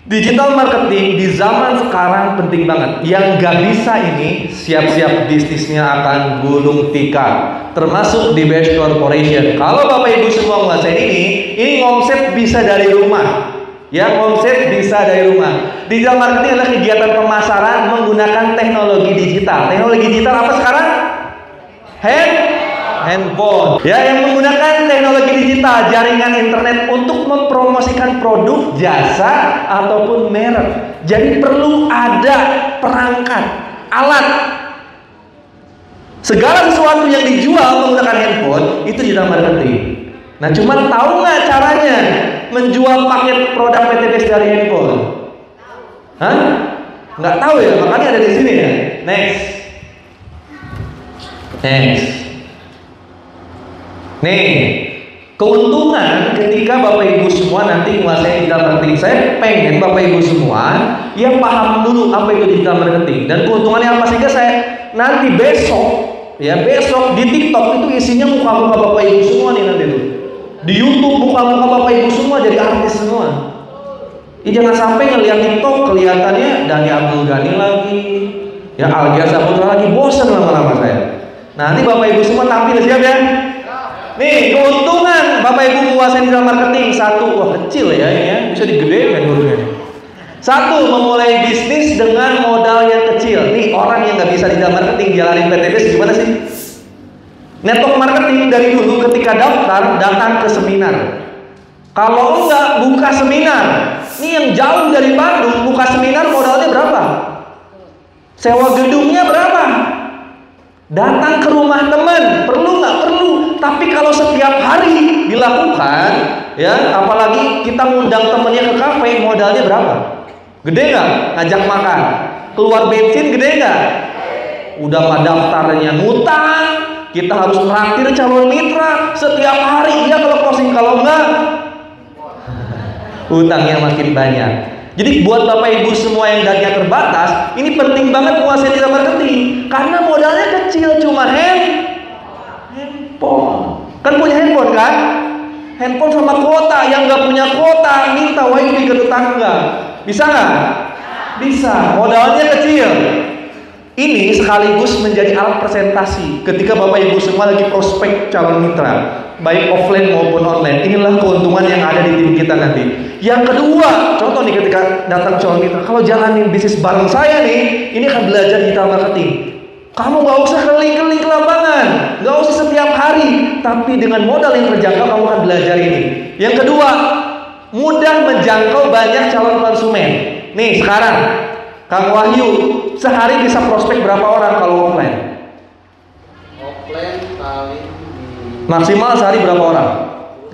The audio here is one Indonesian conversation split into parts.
Digital marketing di zaman sekarang penting banget. Yang gak bisa ini siap-siap bisnisnya akan gulung tikar, termasuk di Best Corporation. Kalau Bapak Ibu semua menguasai ini omset bisa dari rumah. Ya, omset bisa dari rumah. Digital marketing adalah kegiatan pemasaran menggunakan teknologi digital. Teknologi digital apa sekarang? Handphone. Ya, yang menggunakan teknologi digital, jaringan internet untuk mempromosikan produk, jasa, ataupun merek. Jadi perlu ada perangkat, alat. Segala sesuatu yang dijual menggunakan handphone itu digital marketing. Nah, cuman tahu nggak caranya menjual paket produk PTBS dari handphone? Hah? Nggak tahu ya, makanya ada di sini ya. Next. Nih, keuntungan ketika Bapak Ibu semua nanti menguasai digital marketing. Saya pengen Bapak Ibu semua yang paham dulu apa itu digital marketing dan keuntungannya apa, sehingga saya nanti besok di TikTok itu isinya muka-muka Bapak Ibu semua nih nanti tuh. Di YouTube muka-muka Bapak Ibu semua jadi artis semua. Jangan sampai ngelihat TikTok kelihatannya Dhani Abdul Ghani lagi, ya Algia Saputra lagi, bosan lama-lama saya. Nanti Bapak Ibu semua tampil, siap ya? Nih, keuntungan Bapak Ibu menguasai digital marketing. Satu, wah kecil ya ini ya, bisa digedein hurufnya. Satu, memulai bisnis dengan modal yang kecil. Nih, orang yang nggak bisa digital marketing jalanin PTBS gimana sih? Network marketing dari dulu ketika daftar datang ke seminar. Kalau enggak buka seminar. Nih yang jauh dari Bandung buka seminar modalnya berapa? Sewa gedungnya berapa? Datang ke rumah teman, perlu nggak? Perlu. Tapi kalau setiap hari dilakukan, ya, apalagi kita ngundang temennya ke kafe, modalnya berapa? Gede nggak? Ngajak makan, keluar bensin gede nggak? Udah mah daftarnya ngutang, kita harus traktir calon mitra setiap hari. Ya kalau closing, kalau enggak, utangnya makin banyak. Jadi buat Bapak Ibu semua yang dana terbatas, ini penting banget menguasai digital marketing karena modalnya kecil, cuma handphone. Kan punya handphone kan? Handphone sama kuota. Yang nggak punya kuota minta wifi ke tetangga. Bisa nggak? Bisa. Modalnya kecil. Ini sekaligus menjadi alat presentasi ketika Bapak Ibu semua lagi prospek calon mitra, baik offline maupun online. Inilah keuntungan yang ada di tim kita nanti. Yang kedua, contoh nih ketika datang calon mitra, kalau jalanin bisnis bareng saya nih, ini akan belajar digital marketing. Kamu gak usah keliling-keliling ke lapangan, gak usah setiap hari, tapi dengan modal yang terjangkau kamu akan belajar ini. Yang kedua, mudah menjangkau banyak calon konsumen. Nih sekarang, Kang Wahyu sehari bisa prospek berapa orang kalau offline? Offline paling maksimal sehari berapa orang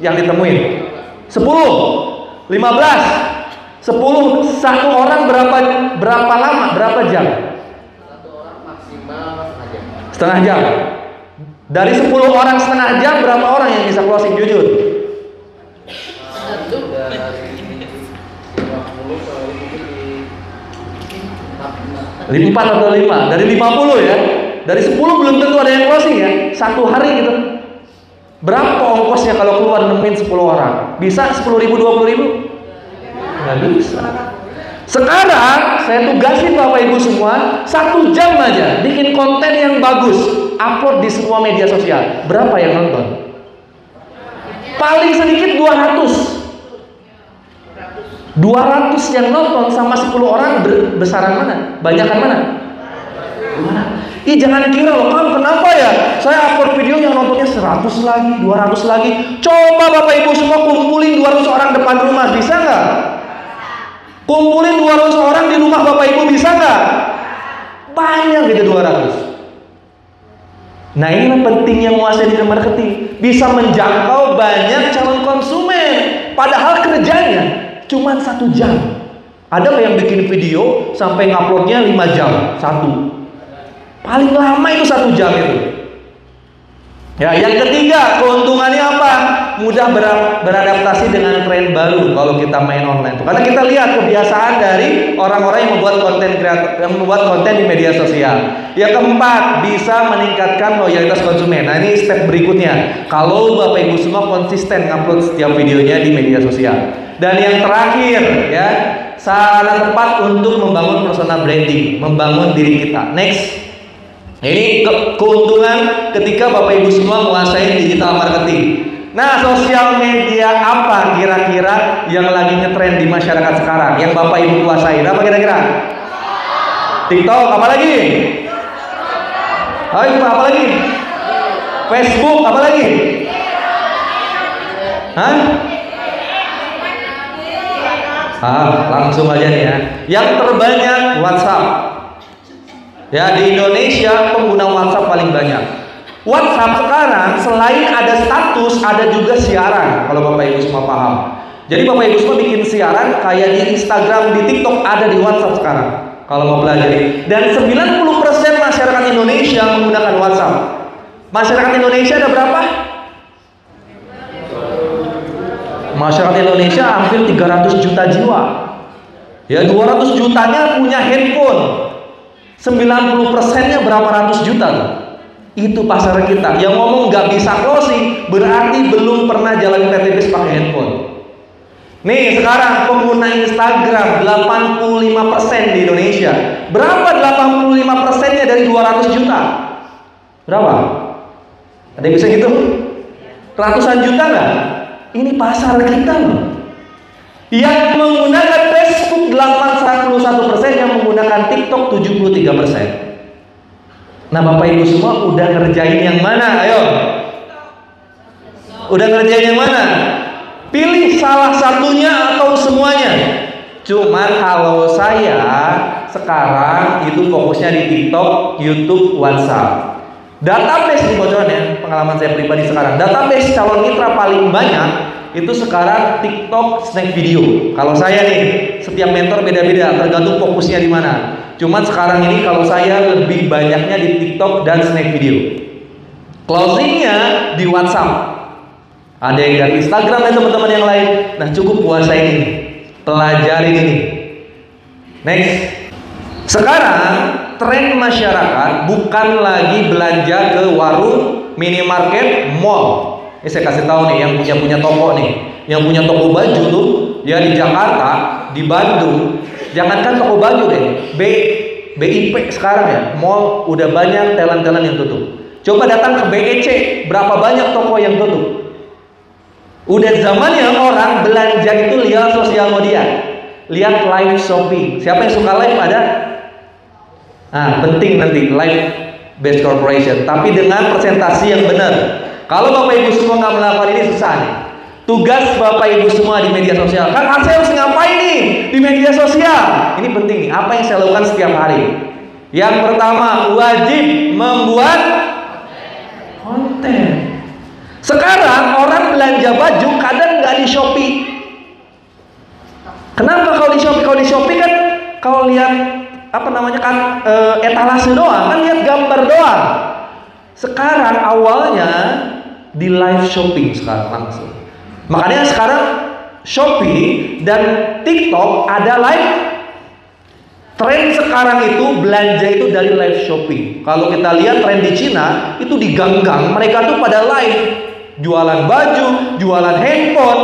yang ditemuin? 10, 15, 10, satu orang berapa lama, berapa jam? Satu orang maksimal setengah jam. Dari 10 orang setengah jam, berapa orang yang bisa closing jujur? Dari 4 atau 5, dari 50 ya. Dari 10 belum tentu ada yang closing ya. Satu hari gitu. Berapa ongkosnya kalau keluar nemuin 10 orang? Bisa 10.000, 20.000? Nggak bisa. Sekarang saya tugasin Bapak Ibu semua 1 jam aja bikin konten yang bagus, upload di semua media sosial. Berapa yang nonton? Paling sedikit 200 yang nonton sama 10 orang besaran mana? Banyakan mana? Jangan kira loh, Kang, kenapa ya? Saya upload video yang nontonnya 100 lagi, 200 lagi. Coba Bapak Ibu semua kumpulin 200 orang depan rumah, bisa nggak? Kumpulin 200 orang di rumah Bapak Ibu, bisa nggak? Banyak gitu 200. Nah, inilah pentingnya menguasai digital marketing. Bisa menjangkau banyak calon konsumen. Padahal kerjanya cuma 1 jam. Ada nggak yang bikin video sampai nguploadnya 5 jam? 1. Paling lama itu 1 jam itu. Ya, yang ketiga keuntungannya apa? mudah beradaptasi dengan tren baru kalau kita main online. Karena kita lihat kebiasaan dari orang-orang yang membuat konten di media sosial. Yang keempat, bisa meningkatkan loyalitas konsumen. Nah, ini step berikutnya. Kalau Bapak Ibu semua konsisten ngupload setiap videonya di media sosial. Dan yang terakhir, ya, sangat tepat untuk membangun personal branding, membangun diri kita. Next. Ini keuntungan ketika Bapak Ibu semua menguasai digital marketing. Nah, sosial media apa kira-kira yang lagi ngetren di masyarakat sekarang yang Bapak Ibu kuasai? Apa kira-kira? TikTok, apa lagi? Ayo, apa lagi? Facebook, apa lagi? Hah? Langsung aja nih ya. Yang terbanyak WhatsApp. Ya, di Indonesia pengguna WhatsApp paling banyak. WhatsApp sekarang selain ada status, ada juga siaran. Kalau Bapak Ibu semua paham. Jadi Bapak Ibu semua bikin siaran kayak di Instagram, di TikTok, ada di WhatsApp sekarang. Kalau mau pelajari. Dan 90% masyarakat Indonesia menggunakan WhatsApp. Masyarakat Indonesia ada berapa? Masyarakat Indonesia hampir 300 juta jiwa. Ya, 200 jutanya punya handphone. 90%-nya berapa ratus juta tuh? Itu pasar kita. Yang ngomong nggak bisa closing berarti belum pernah jalan PTBS pakai handphone. Nih sekarang pengguna Instagram 85% di Indonesia. Berapa 85%-nya dari 200 juta? Berapa? Ada yang bisa gitu? Ratusan juta nggak? Ini pasar kita loh. Yang menggunakan Facebook 81%, yang menggunakan TikTok 73%. Nah, Bapak Ibu semua udah ngerjain yang mana? Ayo. Udah ngerjain yang mana? Pilih salah satunya atau semuanya. Cuman kalau saya sekarang itu fokusnya di TikTok, YouTube, WhatsApp. Database nih bocorannya, pengalaman saya pribadi sekarang. Database calon mitra paling banyak itu sekarang TikTok, snack video. Kalau saya nih, setiap mentor beda-beda, tergantung fokusnya di mana. Cuman sekarang ini kalau saya lebih banyaknya di TikTok dan snack video. Closingnya di WhatsApp. Ada yang dari Instagram dan teman-teman yang lain. Nah, cukup kuasain ini, pelajarin ini. Next. Sekarang tren masyarakat bukan lagi belanja ke warung, minimarket, mall. Ini saya kasih tahu nih yang punya toko nih, yang punya toko baju tuh, ya di Jakarta, di Bandung. Jangankan toko baju deh, BIP sekarang ya, mall udah banyak talent-talent yang tutup. Coba datang ke BEC, berapa banyak toko yang tutup? Udah zamannya orang belanja itu lihat sosial media, lihat live shopping. Siapa yang suka live ada? Nah, penting nanti live based corporation, tapi dengan presentasi yang benar. Kalau Bapak Ibu semua nggak melakukan ini susah nih. Tugas Bapak Ibu semua di media sosial. Kan saya harus ngapain nih di media sosial? Ini penting nih. Apa yang saya lakukan setiap hari? Yang pertama, wajib membuat konten. Sekarang orang belanja baju kadang nggak di Shopee. Kenapa kalau di Shopee? Kalau di Shopee kan kalau lihat apa namanya kan etalase doang, kan lihat gambar doang. Sekarang awalnya di live shopping sekarang langsung. Makanya sekarang Shopee dan TikTok ada live. Tren sekarang itu belanja itu dari live shopping. Kalau kita lihat tren di Cina itu di gang-gang, mereka tuh pada live jualan baju, jualan handphone.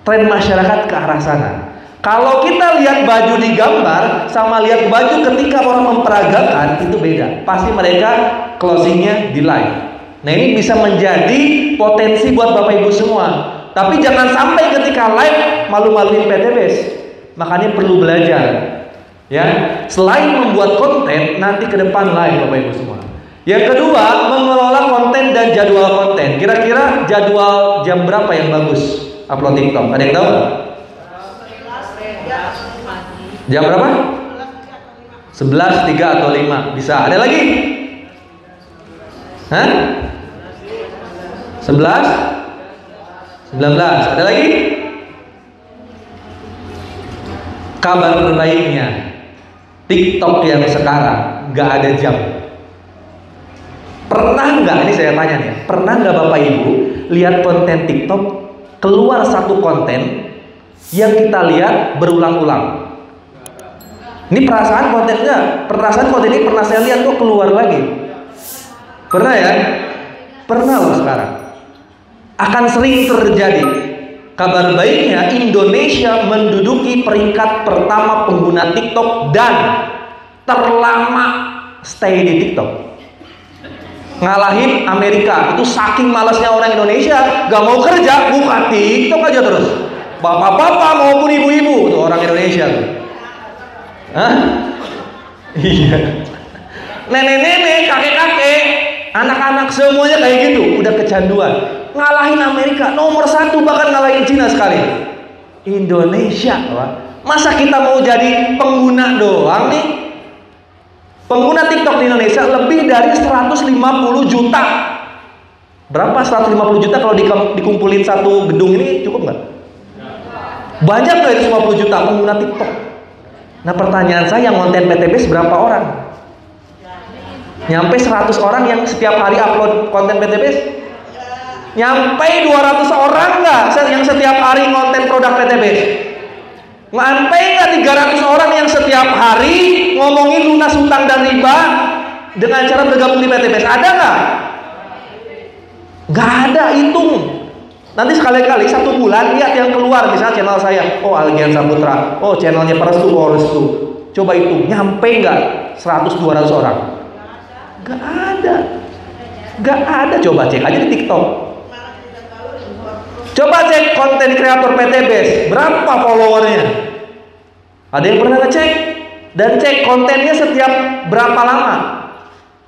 Tren masyarakat ke arah sana. Kalau kita lihat baju di gambar sama lihat baju ketika orang memperagakan itu beda. Pasti mereka closingnya di live. Nah, ini bisa menjadi potensi buat Bapak Ibu semua. Tapi jangan sampai ketika live malu-maluin PTBS. Makanya perlu belajar. Ya, selain membuat konten, nanti ke depan live Bapak Ibu semua. Yang kedua, mengelola konten dan jadwal konten. Kira-kira jadwal jam berapa yang bagus upload TikTok? Ada yang tahu? Jam berapa? 11, 3 atau 5. Bisa. Ada lagi? Hah? 11? 19. Ada lagi? Kabar baiknya, TikTok yang sekarang nggak ada jam. Pernah nggak, ini saya tanya nih, pernah nggak Bapak Ibu lihat konten TikTok, keluar satu konten yang kita lihat berulang-ulang. Ini perasaan konten ini pernah saya lihat kok keluar lagi. Pernah ya? Pernah loh sekarang. Akan sering terjadi. Kabar baiknya Indonesia menduduki peringkat pertama pengguna TikTok dan terlama stay di TikTok. Ngalahin Amerika. Itu saking malasnya orang Indonesia, gak mau kerja, buka TikTok aja terus. Bapak-bapak maupun ibu-ibu tuh orang Indonesia tuh. Hah? Iya. Nenek-nenek, kakek-kakek, anak-anak semuanya kayak gitu, udah kecanduan. Ngalahin Amerika, nomor 1 bahkan ngalahin Cina sekali. Indonesia, masa kita mau jadi pengguna doang nih? Pengguna TikTok di Indonesia lebih dari 150 juta. Berapa 150 juta kalau dikumpulin satu gedung ini cukup nggak? Banyak nggak itu 50 juta pengguna TikTok? Nah pertanyaan saya, yang konten PTBS berapa orang? Nyampe 100 orang yang setiap hari upload konten PTBS? Nyampe 200 orang nggak yang setiap hari konten produk PTBS? Nyampe nggak 300 orang yang setiap hari ngomongin lunas hutang dan riba dengan cara bergabung di PTBS? Ada nggak? Nggak ada, hitung. Nanti sekali-kali 1 bulan lihat yang keluar, misalnya channel saya, oh Algian Saputra, oh channelnya Restu, oh Restu. Coba hitung, nyampe nggak 100-200 orang? Nggak ada. Nggak ada, coba cek aja di TikTok. Coba cek konten kreator PTBS, berapa followernya? Ada yang pernah ngecek? Dan cek kontennya setiap berapa lama?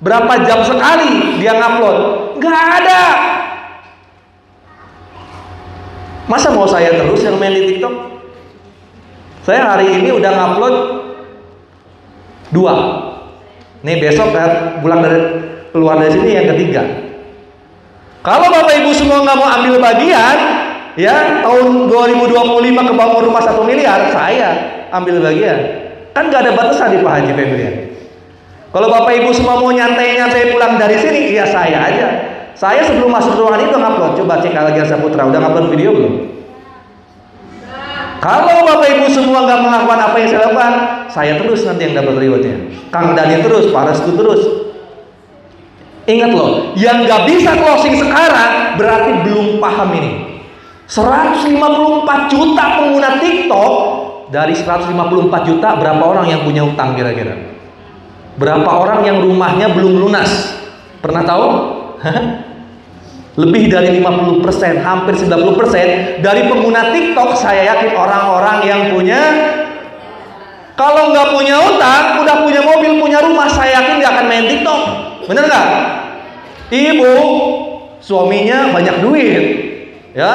Berapa jam sekali dia ngupload? Nggak ada. Masa mau saya terus yang main di TikTok? Saya hari ini udah ngupload 2. Nih besok kan keluar dari sini yang ketiga. Kalau Bapak Ibu semua nggak mau ambil bagian, ya tahun 2025 kebangun rumah 1 miliar, saya ambil bagian. Kan nggak ada batasan di Pak Haji Febrian. Kalau Bapak Ibu semua mau nyantai-nyantai pulang dari sini, ya saya aja. Saya sebelum masuk ruangan itu ngupload. Coba cek Algian Saputra, udah ngupload video belum? Kalau Bapak Ibu semua nggak melakukan apa yang saya lakukan, saya terus nanti yang dapat rewardnya. Kang Dani terus, Pak Restu terus. Ingat loh, yang nggak bisa closing sekarang berarti belum paham ini. 154 juta pengguna TikTok, dari 154 juta berapa orang yang punya utang kira-kira? Berapa orang yang rumahnya belum lunas? Pernah tahu? Lebih dari 50%, hampir 90% dari pengguna TikTok saya yakin orang-orang yang punya, kalau nggak punya utang, udah punya mobil, punya rumah, saya yakin nggak akan main TikTok. Bener nggak? Ibu, suaminya banyak duit, ya,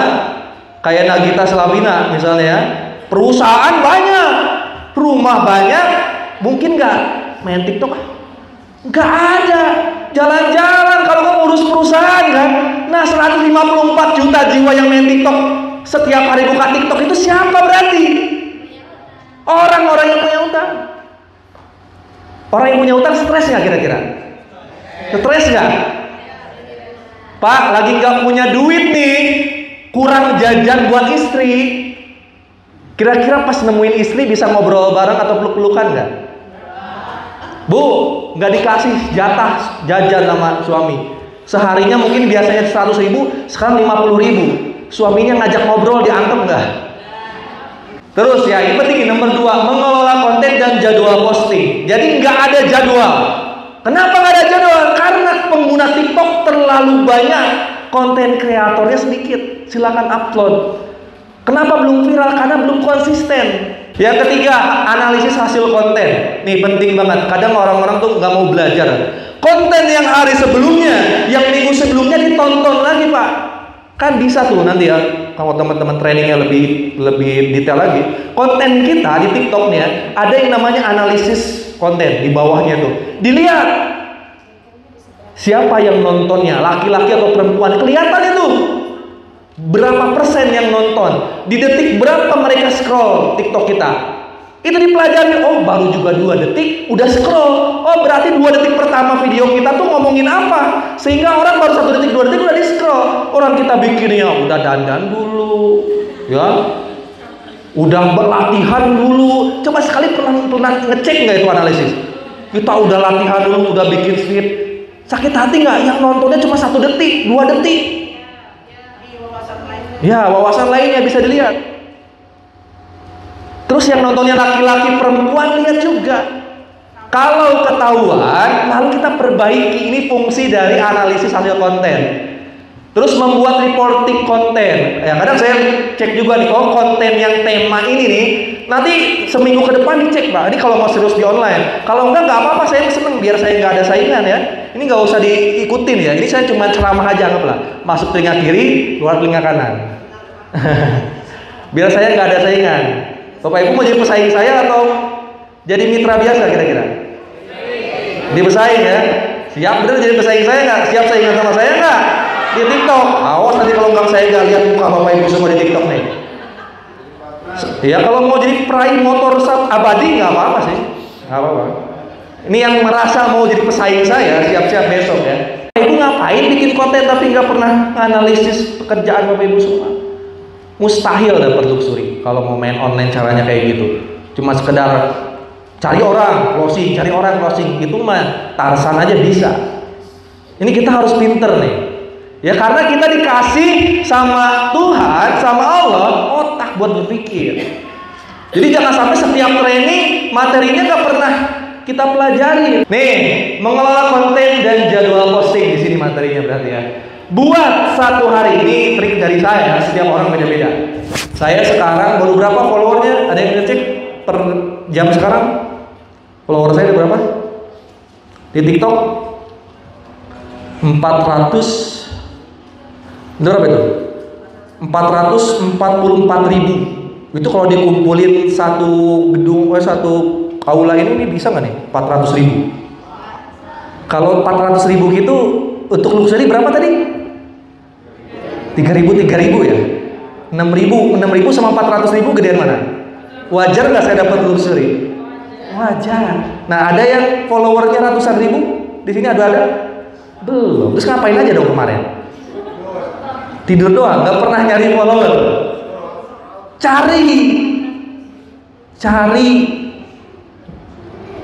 kayak Nagita Slavina misalnya, perusahaan banyak, rumah banyak, mungkin nggak main TikTok? Nggak ada. Jalan-jalan kalau kamu urus perusahaan kan. Nah 154 juta jiwa yang main TikTok, setiap hari buka TikTok, itu siapa berarti? Orang-orang yang punya utang. Orang yang punya utang stres nggak kira-kira? Stres nggak? Pak, lagi nggak punya duit nih, kurang jajan buat istri. Kira-kira pas nemuin istri bisa ngobrol bareng atau peluk-pelukan nggak? Bu, nggak dikasih jatah jajan sama suami. Seharinya mungkin biasanya 100.000, sekarang 50.000. Suaminya ngajak ngobrol, dianggap nggak? Terus ya, yang penting nomor 2, mengelola konten dan jadwal posting. Jadi nggak ada jadwal. Kenapa nggak ada jadwal? Karena pengguna TikTok terlalu banyak, konten kreatornya sedikit. Silakan upload. Kenapa belum viral? Karena belum konsisten. Yang ketiga, analisis hasil konten. Nih penting banget. Kadang orang-orang tuh nggak mau belajar. Konten yang hari sebelumnya, yang minggu sebelumnya ditonton lagi, Pak. Kan bisa tuh nanti ya, kalau teman-teman trainingnya lebih detail lagi. Konten kita di TikTok nih ya, ada yang namanya analisis konten di bawahnya tuh. Dilihat siapa yang nontonnya, laki-laki atau perempuan, kelihatan itu. Berapa persen yang nonton, di detik berapa mereka scroll TikTok kita. Itu dipelajari, oh baru juga 2 detik udah scroll. Oh berarti 2 detik pertama video kita tuh ngomongin apa, sehingga orang baru 1 detik 2 detik udah di scroll. Orang kita bikinnya udah dandan dulu, ya, udah berlatihan dulu. Coba sekali pernah ngecek nggak itu analisis? Kita udah latihan dulu, udah bikin script. Sakit hati nggak yang nontonnya cuma 1 detik 2 detik? Ya, wawasan lainnya bisa dilihat. Terus yang nontonnya laki-laki perempuan lihat juga. Kalau ketahuan, lalu kita perbaiki. Ini fungsi dari analisis hasil konten. Terus membuat reporting konten. Ya kadang saya cek juga nih, oh konten yang tema ini nih, nanti seminggu ke depan dicek Pak. Ini kalau mau serius di online. Kalau enggak apa-apa, saya seneng biar saya nggak ada saingan ya. Ini nggak usah diikutin ya. Ini saya cuma ceramah aja anggaplah. Masuk telinga kiri, keluar telinga kanan. Biar saya nggak ada saingan. Bapak Ibu mau jadi pesaing saya atau jadi mitra biasa kira-kira? Di pesaing ya? Siap bener jadi pesaing saya nggak? Siap saingan sama saya nggak? Di TikTok. Awas nanti kalau nggak saya nggak lihat muka Bapak Ibu semua di TikTok nih. Ya kalau mau jadi peraih motor abadi nggak apa-apa sih, nggak apa-apa. Ini yang merasa mau jadi pesaing saya siap-siap besok ya. Bapak Ibu ngapain bikin konten tapi nggak pernah analisis pekerjaan Bapak Ibu semua? Mustahil dapat luxury kalau mau main online caranya kayak gitu. Cuma sekedar cari orang closing, itu mah Tarsan aja bisa. Ini kita harus pinter nih. Ya karena kita dikasih sama Tuhan, sama Allah otak buat berpikir. Jadi jangan sampai setiap training materinya gak pernah kita pelajari. Nih, mengelola konten dan jadwal posting di sini materinya berarti ya. Buat 1 hari ini trik dari saya, setiap orang beda-beda. Saya sekarang baru berapa followernya? Ada yang ngecek per jam sekarang? Follower saya ada berapa? Di TikTok 400 berapa itu? 444.000. Itu kalau dikumpulin satu gedung, satu aula ini bisa nggak nih? 400.000. Kalau 400.000 gitu untuk luxury berapa tadi? 3.000 ya? 6.000 sama 400.000 gedean mana? Wajar nggak saya dapat luxury? Wajar. Nah ada yang followernya ratusan ribu di sini ada? Belum. Terus ngapain aja dong kemarin? Tidur doang, nggak pernah nyari follower. Cari.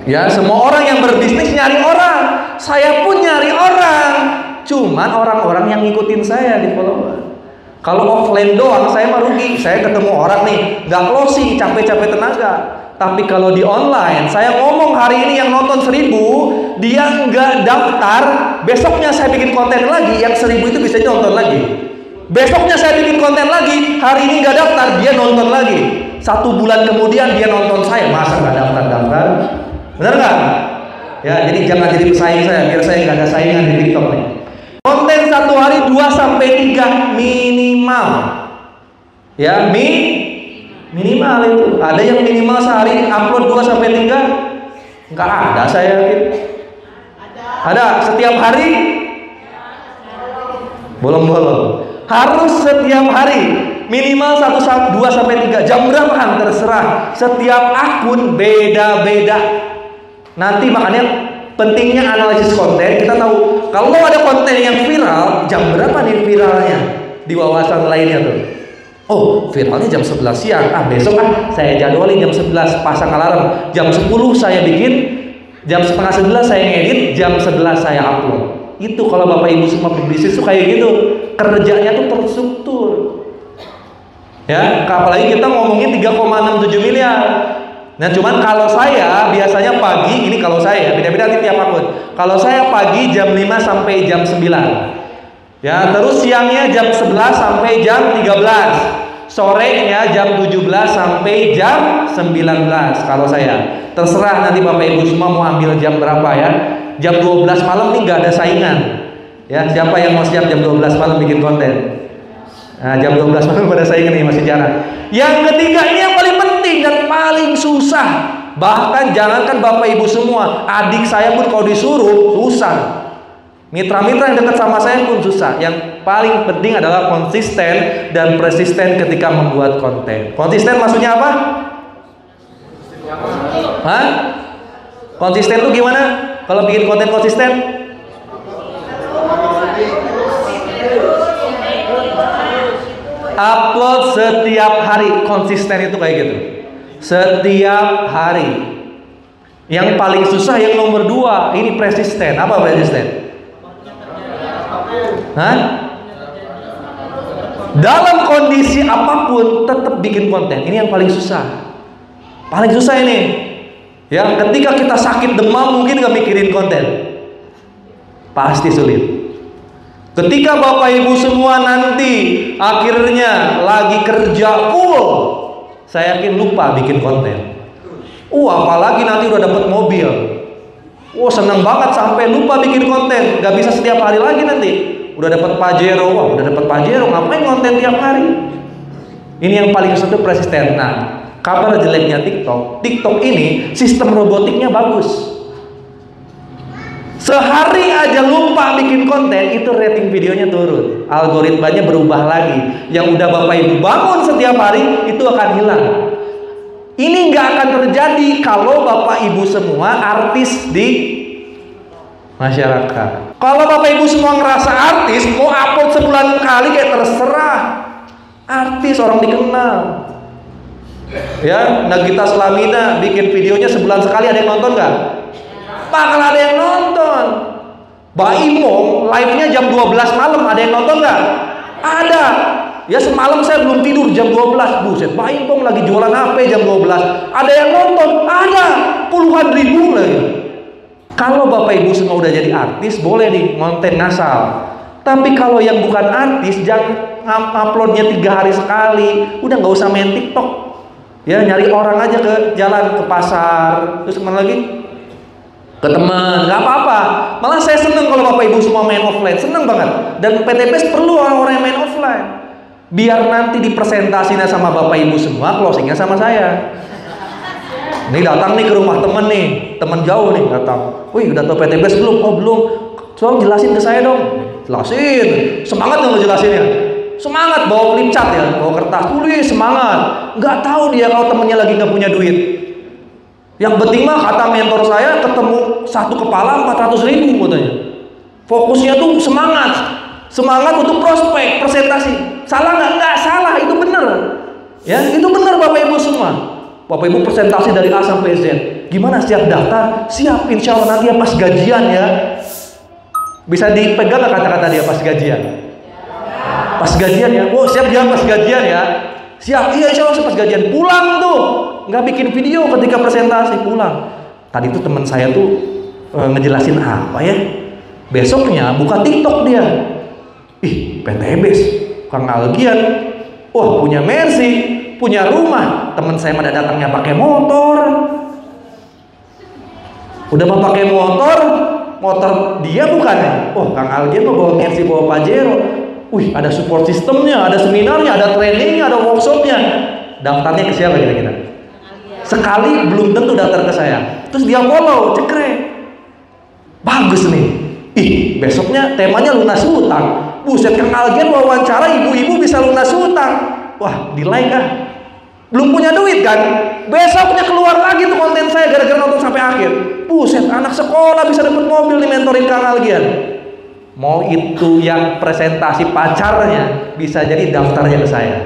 Ya semua orang yang berbisnis nyari orang. Saya pun nyari orang. Cuman orang-orang yang ngikutin saya di follower. Kalau offline doang saya mah rugi. Saya ketemu orang nih nggak closing, capek-capek tenaga. Tapi kalau di online saya ngomong hari ini yang nonton 1.000, dia nggak daftar, besoknya saya bikin konten lagi, yang 1.000 itu bisa nonton lagi. Besoknya saya bikin konten lagi, hari ini nggak daftar, dia nonton lagi. 1 bulan kemudian dia nonton saya, masa nggak daftar? Bener nggak? Ya, jadi jangan jadi pesaing saya, biar saya nggak ada saingan di TikTok nih. Konten 1 hari 2-3 minimal. Ya, minimal itu. Ada yang minimal sehari upload 2-3? Nggak ada saya yakin. Ada setiap hari? Bolong-bolong. Harus setiap hari minimal 2-3 jam berapaan terserah. Setiap akun beda-beda. Nanti makanya pentingnya analisis konten. Kita tahu kalau ada konten yang viral, jam berapa nih viralnya di wawasan lainnya tuh. Oh viralnya jam 11 siang. Besok saya jadwalin jam 11, pasang alarm. Jam 10 saya bikin, jam 10:30 saya ngedit, jam 11 saya upload. Itu kalau Bapak Ibu semua berbisnis tuh kayak gitu, kerjanya tuh terstruktur. Ya, apalagi kita ngomongin 3,67 miliar. Nah, cuman kalau saya biasanya pagi, ini kalau saya beda-beda di tiap akun. Kalau saya pagi jam 5 sampai jam 9. Ya, terus siangnya jam 11 sampai jam 13. Sorenya jam 17 sampai jam 19 kalau saya. Terserah nanti Bapak Ibu semua mau ambil jam berapa ya. Jam 12 malam nih nggak ada saingan. Ya, siapa yang mau siap jam 12 malam bikin konten? Nah, jam 12 malam pada saingan nih masih jarang. Yang ketiga ini yang paling penting dan paling susah. Bahkan jangankan Bapak Ibu semua, adik saya pun kalau disuruh susah. Mitra-mitra yang dekat sama saya pun susah. Yang paling penting adalah konsisten dan persisten ketika membuat konten. Konsisten maksudnya apa? Hah? Konsisten tuh gimana? Kalau bikin konten konsisten? Upload setiap hari. Konsisten itu kayak gitu. Setiap hari. Yang paling susah yang nomor 2. Ini persisten. Apa persisten? Hah? Dalam kondisi apapun tetap bikin konten. Ini yang paling susah. Paling susah ini. Ya, ketika kita sakit demam mungkin gak mikirin konten. Pasti sulit. Ketika Bapak Ibu semua nanti akhirnya lagi kerja full, saya yakin lupa bikin konten. Apalagi nanti udah dapat mobil. Senang banget sampai lupa bikin konten. Gak bisa setiap hari lagi nanti. Udah dapat Pajero, udah dapat Pajero, ngapain konten tiap hari? Ini yang paling susah itu persisten. Nah, kabar jeleknya TikTok ini sistem robotiknya bagus. Sehari aja lupa bikin konten, itu rating videonya turun. Algoritmanya berubah lagi. Yang udah Bapak Ibu bangun setiap hari, itu akan hilang. Ini nggak akan terjadi kalau Bapak Ibu semua artis di masyarakat. Kalau Bapak Ibu semua ngerasa artis, mau upload sebulan kali kayak terserah. Artis, orang dikenal. Ya, Nagita Slavina bikin videonya sebulan sekali, ada yang nonton nggak? Bakal ada yang nonton. Mbak Imong live-nya jam 12 malam, ada yang nonton nggak? Ada. Ya, semalam saya belum tidur jam 12. Buset, Mbak Imong lagi jualan HP jam 12. Ada yang nonton? Ada. Puluhan ribu lagi. Kalau Bapak Ibu semua udah jadi artis, boleh nih konten ngasal. Tapi kalau yang bukan artis, jangan uploadnya 3 hari sekali. Udah nggak usah main TikTok. Ya, nyari orang aja ke jalan, ke pasar, terus kemana lagi? Ke teman, nggak apa-apa. Malah saya seneng kalau Bapak Ibu semua main offline, seneng banget. Dan PTBS perlu orang-orang yang main offline. Biar nanti dipresentasinya sama Bapak Ibu semua, closingnya sama saya. Ini datang nih ke rumah temen nih, temen jauh nih datang. Wih, udah tau PTBS belum? Oh belum. Coba jelasin ke saya dong. Jelasin. Semangat dong ngejelasinnya. Semangat, bawa flip chart ya, bawa kertas, tulis, semangat. Nggak tahu dia kalau temennya lagi nggak punya duit. Yang penting mah kata mentor saya, ketemu satu kepala 400.000 katanya. Fokusnya tuh semangat. Semangat untuk prospek, presentasi. Salah nggak? Nggak salah, itu bener. Ya, itu bener Bapak Ibu semua. Bapak Ibu presentasi dari A sampai Z. Gimana, siap daftar? Siap, insya Allah nanti ya pas gajian ya. Bisa dipegang nggak kata-kata dia pas gajian? Pas gajian ya. Oh, siap dia pas gajian ya. Siap, iya insya Allah pas gajian. Pulang tuh, nggak bikin video ketika presentasi, pulang. Tadi tuh teman saya tuh ngejelasin apa ya. Besoknya buka TikTok dia. Ih, PTBS, Kang Algian. Wah, punya Mercy, punya rumah. Teman saya pada datangnya pakai motor. Udah mau pakai motor dia bukannya. Oh, Kang Algian mau bawa Mercy, bawa Pajero. Wih, ada support sistemnya, ada seminarnya, ada trainingnya, ada workshopnya. Daftarnya ke siapa kira-kira? Sekali belum tentu daftar ke saya. Terus dia follow, cekrek. Bagus nih. Ih, besoknya temanya lunas hutang. Buset, Kang Algian wawancara ibu-ibu bisa lunas hutang. Wah, di like ah. Belum punya duit kan? Besoknya keluar lagi tuh konten saya gara-gara nonton sampai akhir. Buset, anak sekolah bisa dapat mobil nih mentorin Kang Algian. Mau itu yang presentasi pacarnya, bisa jadi daftarnya ke saya.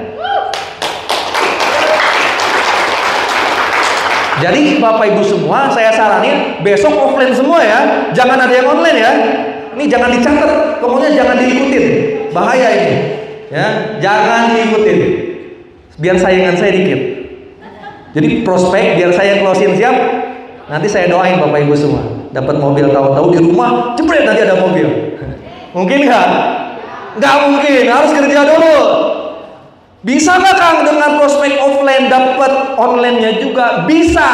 Jadi Bapak Ibu semua, saya saranin besok offline semua ya, jangan ada yang online ya. Ini jangan dicatat, pokoknya jangan diikutin, bahaya ini. Ya, jangan diikutin. Biar saingan saya dikit. Jadi prospek biar saya closing siap. Nanti saya doain Bapak Ibu semua dapat mobil, tahu-tahu di rumah jebret nanti ada mobil. Mungkin nggak? Nggak mungkin, harus kerja dulu. Bisa nggak Kang dengan prospek offline dapat online-nya juga? Bisa.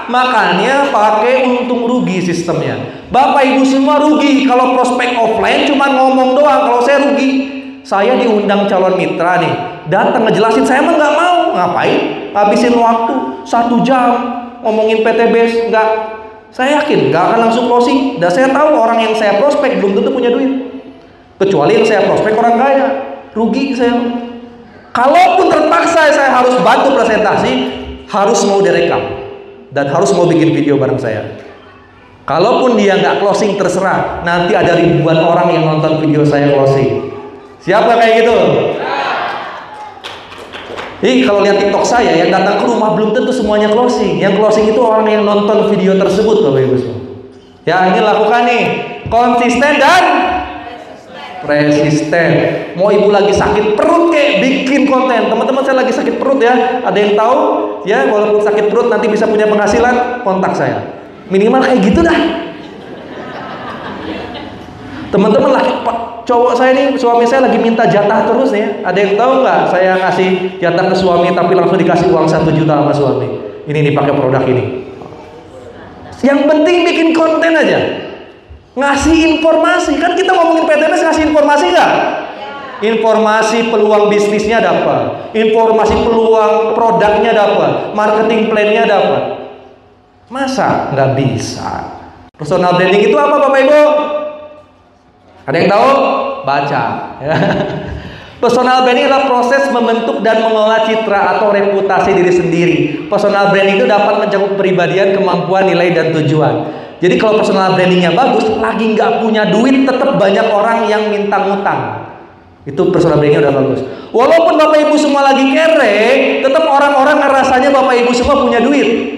Makanya pakai untung rugi sistemnya. Bapak Ibu semua rugi kalau prospek offline cuma ngomong doang. Kalau saya rugi. Saya diundang calon mitra nih, datang ngejelasin, saya mah nggak mau. Ngapain? Habisin waktu 1 jam ngomongin PTBS, nggak. Saya yakin nggak akan langsung closing. Dan saya tahu orang yang saya prospek belum tentu punya duit. Kecuali yang saya prospek orang kaya, rugi saya. Kalaupun terpaksa saya harus bantu presentasi, harus mau direkam. dan harus mau bikin video bareng saya. Kalaupun dia nggak closing terserah, nanti ada ribuan orang yang nonton video saya closing. Siapa kayak gitu? Kalau lihat TikTok saya, yang datang ke rumah belum tentu semuanya closing. Yang closing itu orang yang nonton video tersebut, Bapak Ibu semua. Ya, ini lakukan nih, konsisten dan persisten. Mau ibu lagi sakit perut kayak bikin konten. Teman-teman, saya lagi sakit perut ya. Ada yang tahu? Ya, walaupun sakit perut nanti bisa punya penghasilan, kontak saya. Minimal kayak gitu dah. Teman-teman, cowok saya nih, suami saya lagi minta jatah terus nih. Ada yang tahu nggak? Saya ngasih jatah ke suami tapi langsung dikasih uang 1 juta sama suami. Ini pakai produk ini. Yang penting bikin konten aja, ngasih informasi. Kan kita ngomongin PTNS, ngasih informasi nggak? Informasi peluang bisnisnya dapat, informasi peluang produknya dapat, marketing plan-nya dapat. Masa nggak bisa? Personal branding itu apa, Bapak Ibu? Ada yang tahu? Baca. Personal branding adalah proses membentuk dan mengelola citra atau reputasi diri sendiri. Personal branding itu dapat mencakup kepribadian, kemampuan, nilai, dan tujuan. Jadi kalau personal brandingnya bagus, lagi nggak punya duit, tetap banyak orang yang minta ngutang. Itu personal brandingnya udah bagus. Walaupun Bapak Ibu semua lagi kere, tetap orang-orang ngerasanya Bapak Ibu semua punya duit.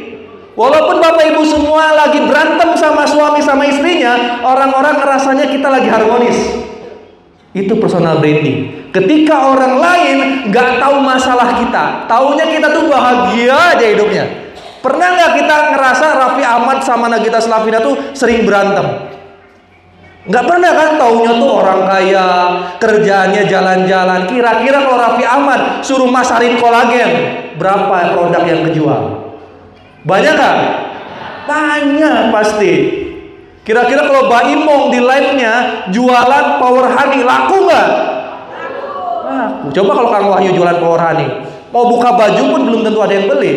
Walaupun Bapak Ibu semua lagi berantem sama suami sama istrinya, orang-orang ngerasanya kita lagi harmonis. Itu personal branding. Ketika orang lain nggak tahu masalah kita, taunya kita tuh bahagia aja hidupnya. Pernah nggak kita ngerasa Raffi Ahmad sama Nagita Slavina tuh sering berantem? Nggak pernah kan? Taunya tuh orang kaya, kerjaannya jalan-jalan. Kira-kira kalau Raffi Ahmad suruh masarin kolagen, berapa produk yang kejual? Banyak nggak? Banyak pasti. Kira-kira kalau Mbak Imong di live-nya jualan Power Honey, laku nggak? Laku. Coba kalau Kang Wahyu jualan Power Honey, mau buka baju pun belum tentu ada yang beli.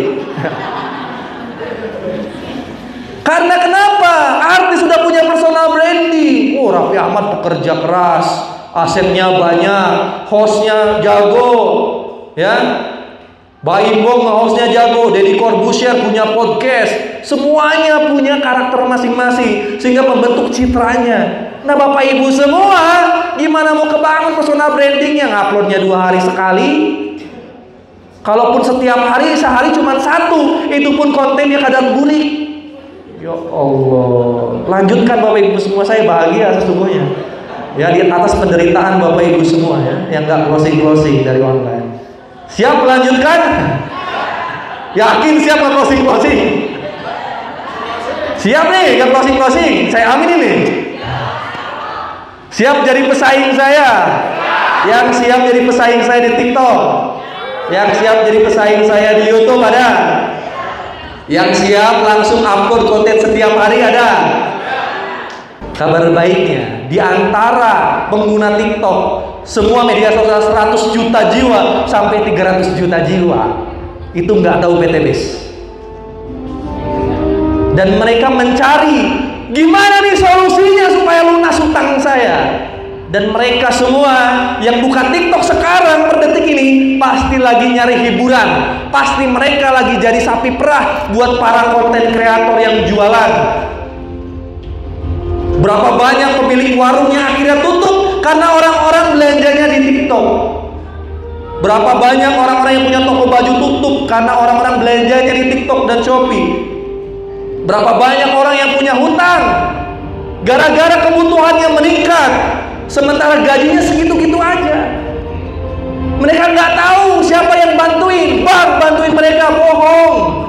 Karena kenapa? Artis sudah punya personal branding. Oh, Raffi Ahmad pekerja keras, asetnya banyak, hostnya jago, ya. Mbak Imong hostnya jago, Deddy Corbuzier punya podcast, semuanya punya karakter masing-masing sehingga membentuk citranya. Nah, Bapak Ibu semua, gimana mau kebangun personal branding yang uploadnya 2 hari sekali? Kalaupun setiap hari, sehari cuma 1, itu pun kontennya kadang bulik. Ya Allah, lanjutkan Bapak Ibu semua, saya bahagia sesungguhnya. Ya, di atas penderitaan Bapak Ibu semua ya, yang nggak closing dari online. Siap melanjutkan? Yakin siap nggak closing? Siap nih nggak closing? Saya amin ini. Siap jadi pesaing saya? Yang siap jadi pesaing saya di TikTok? Yang siap jadi pesaing saya di YouTube ada? Yang siap langsung upload konten setiap hari ada? Kabar baiknya, di antara pengguna TikTok, semua media sosial 100 juta jiwa sampai 300 juta jiwa itu nggak tahu PTBis. Dan mereka mencari gimana nih solusinya supaya lunas hutang saya. Dan mereka semua yang buka TikTok sekarang per detik ini pasti lagi nyari hiburan. Pasti mereka lagi jadi sapi perah buat para konten kreator yang jualan. Berapa banyak pemilik warungnya akhirnya tutup karena orang-orang belanjanya di TikTok. Berapa banyak orang-orang yang punya toko baju tutup karena orang-orang belanjanya di TikTok dan Shopee. Berapa banyak orang yang punya hutang gara-gara kebutuhannya meningkat, sementara gajinya segitu-gitu aja. Mereka nggak tahu siapa yang bantuin. Bank bantuin mereka, bohong.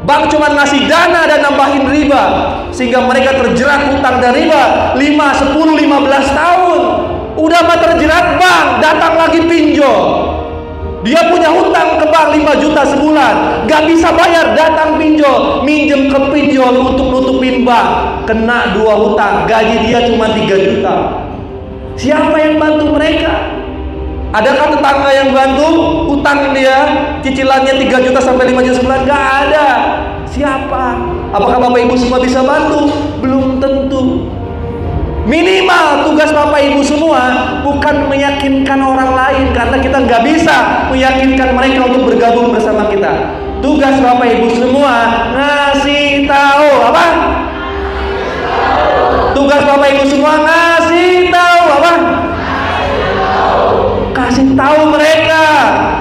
Bank cuma ngasih dana dan nambahin riba sehingga mereka terjerat hutang dan riba 5, 10, 15 tahun. Udah mah terjerat, bank datang lagi pinjol. Dia punya hutang ke bank 5 juta sebulan, gak bisa bayar, datang pinjol, minjem ke pinjol untuk nutupin bank. Kena 2 hutang, gaji dia cuma 3 juta. Siapa yang bantu mereka? Adakah tetangga yang bantu? Utang dia cicilannya 3 juta sampai 5 juta sebulan? Gak ada. Siapa? Apakah Bapak Ibu semua bisa bantu? Belum tentu. Minimal tugas Bapak Ibu semua bukan meyakinkan orang lain, karena kita nggak bisa meyakinkan mereka untuk bergabung bersama kita. Tugas Bapak Ibu semua ngasih tahu mereka,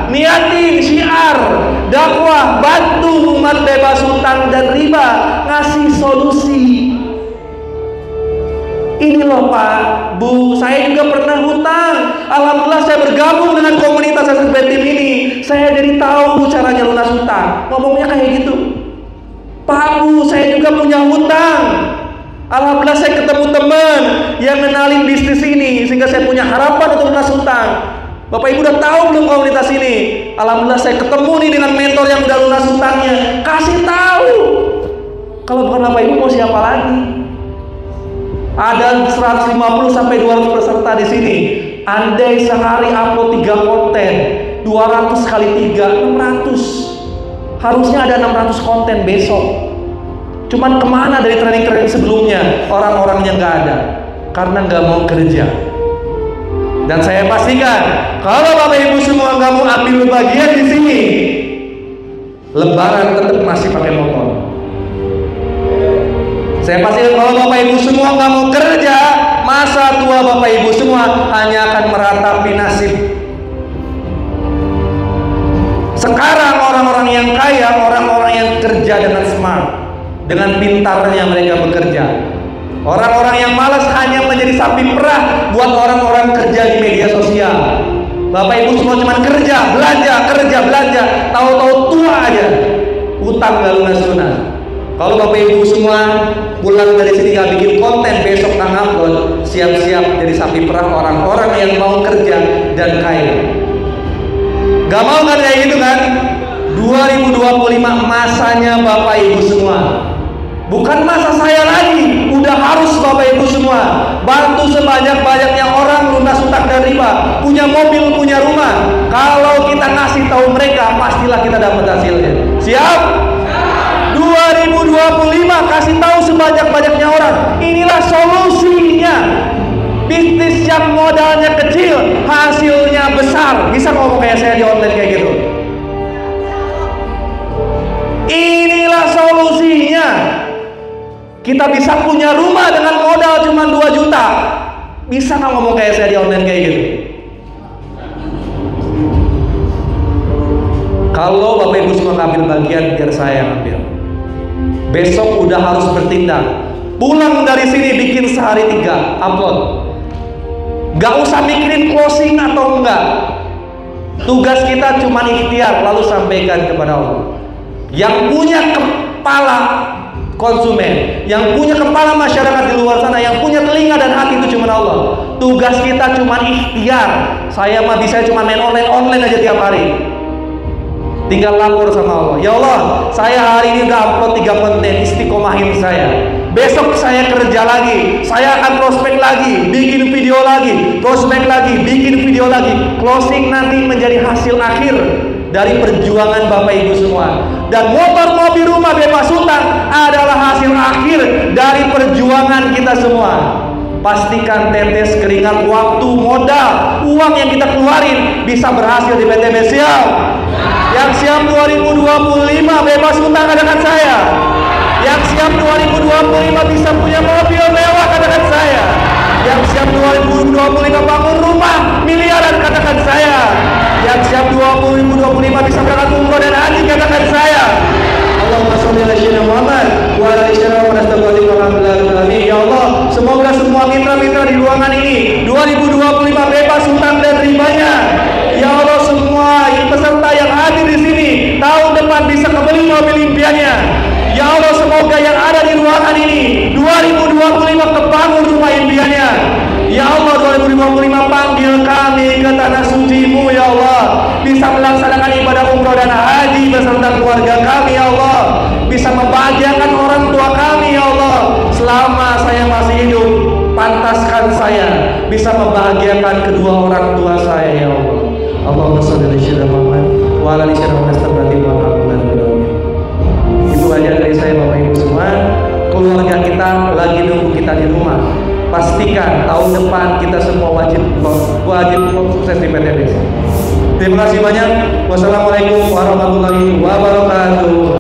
niatin syiar, dakwah, bantu umat bebas hutang dan riba, ngasih solusi. Ini loh Pak, Bu, saya juga pernah hutang. Alhamdulillah saya bergabung dengan komunitas SSB Tim ini. Saya jadi tahu caranya lunas hutang. Ngomongnya kayak gitu. Pak, Bu, saya juga punya hutang. Alhamdulillah saya ketemu teman yang kenalin bisnis ini, sehingga saya punya harapan untuk lunas hutang. Bapak Ibu udah tahu belum komunitas ini? Alhamdulillah saya ketemu nih dengan mentor yang udah lunas hutangnya. Kasih tahu. Kalau bukan Bapak Ibu mau siapa lagi? Ada 150 sampai 200 peserta di sini. Andai sehari upload 3 konten, 200 kali 3, 600. Harusnya ada 600 konten besok. Cuman kemana dari training-training sebelumnya? Orang-orangnya nggak ada, karena nggak mau kerja. Dan saya pastikan, kalau Bapak Ibu semua nggak mau ambil bagian di sini, Lebaran tetap masih pakai motor. Saya pastikan kalau Bapak Ibu semua nggak mau kerja, masa tua Bapak Ibu semua hanya akan meratapi nasib. Sekarang orang-orang yang kaya, orang-orang yang kerja dengan smart, dengan pintarnya mereka bekerja. Orang-orang yang malas hanya menjadi sapi perah buat orang-orang kerja di media sosial. Bapak Ibu semua cuma kerja, belanja, tahu-tahu tua aja, utang gak lunas-lunas. Kalau Bapak Ibu semua pulang dari sini gak bikin konten, besok tak upload, siap-siap jadi sapi perah orang-orang yang mau kerja dan kaya. Gak mau kan kayak gitu kan? 2025 masanya Bapak Ibu semua. Bukan masa saya lagi, udah harus Bapak Ibu semua bantu sebanyak-banyaknya orang lunas hutang dan riba, punya mobil, punya rumah. Kalau kita ngasih tahu mereka, pastilah kita dapat hasilnya. Siap? 2025 kasih tahu sebanyak-banyaknya orang. Inilah solusinya. Bisnis yang modalnya kecil, hasilnya besar. Bisa ngomong kayak saya di online kayak gitu. Inilah solusinya. Kita bisa punya rumah dengan modal cuma 2 juta. Bisa nggak ngomong kayak saya di online kayak gitu? Kalau Bapak Ibu semua ngambil bagian, biar saya yang ambil. Besok udah harus bertindak. Pulang dari sini bikin sehari 3 upload. Gak usah mikirin closing atau enggak. Tugas kita cuma ikhtiar lalu sampaikan kepada Allah. Yang punya kepala konsumen, yang punya kepala masyarakat di luar sana, yang punya telinga dan hati itu cuma Allah. Tugas kita cuma ikhtiar. Saya mah bisa cuma main online aja tiap hari. Tinggal lapor sama Allah. Ya Allah, saya hari ini udah upload 3 konten, istiqomahin saya. Besok saya kerja lagi, saya akan prospek lagi, bikin video lagi, prospek lagi, bikin video lagi. Closing nanti menjadi hasil akhir dari perjuangan Bapak Ibu semua. Dan motor, mobil, rumah bebas hutang adalah hasil akhir dari perjuangan kita semua. Pastikan tetes keringat, waktu, modal, uang yang kita keluarin bisa berhasil di PTB. Siap? Yang siap 2025 bebas hutang katakan saya. Yang siap 2025 bisa punya mobil mewah katakan saya. Yang siap 2025 bangun rumah miliaran katakan saya. Yang siap 2025 bisa berangkat umroh dan haji katakan saya. Allahumma sholli ala sayyidina Muhammad wa ala ali sayyidina Muhammad. Ya Allah, semoga semua mitra-mitra di ruangan ini 2025 bebas hutang dan ribanya. Ya Allah, semua peserta yang hadir di sini tahun depan bisa kembali mobil impiannya. Ya Allah, semoga yang ada di ruangan ini 2025 kebangun rumah impiannya. Ya Allah, 2025 panggil kami ke tanah suci-Mu ya Allah, bisa melaksanakan ibadah umroh dan haji beserta keluarga kami ya Allah, bisa membahagiakan orang tua kami ya Allah. Selama saya masih hidup, pantaskan saya bisa membahagiakan kedua orang tua saya ya Allah. Allahumma sholli ala sayyidina Muhammad wa ala ali sayyidina Muhammad. Itu aja dari saya Bapak Ibu semua. Keluarga kita lagi nunggu kita di rumah. Pastikan tahun depan kita semua wajib sukses di PTB. Terima kasih banyak. Wassalamualaikum warahmatullahi wabarakatuh.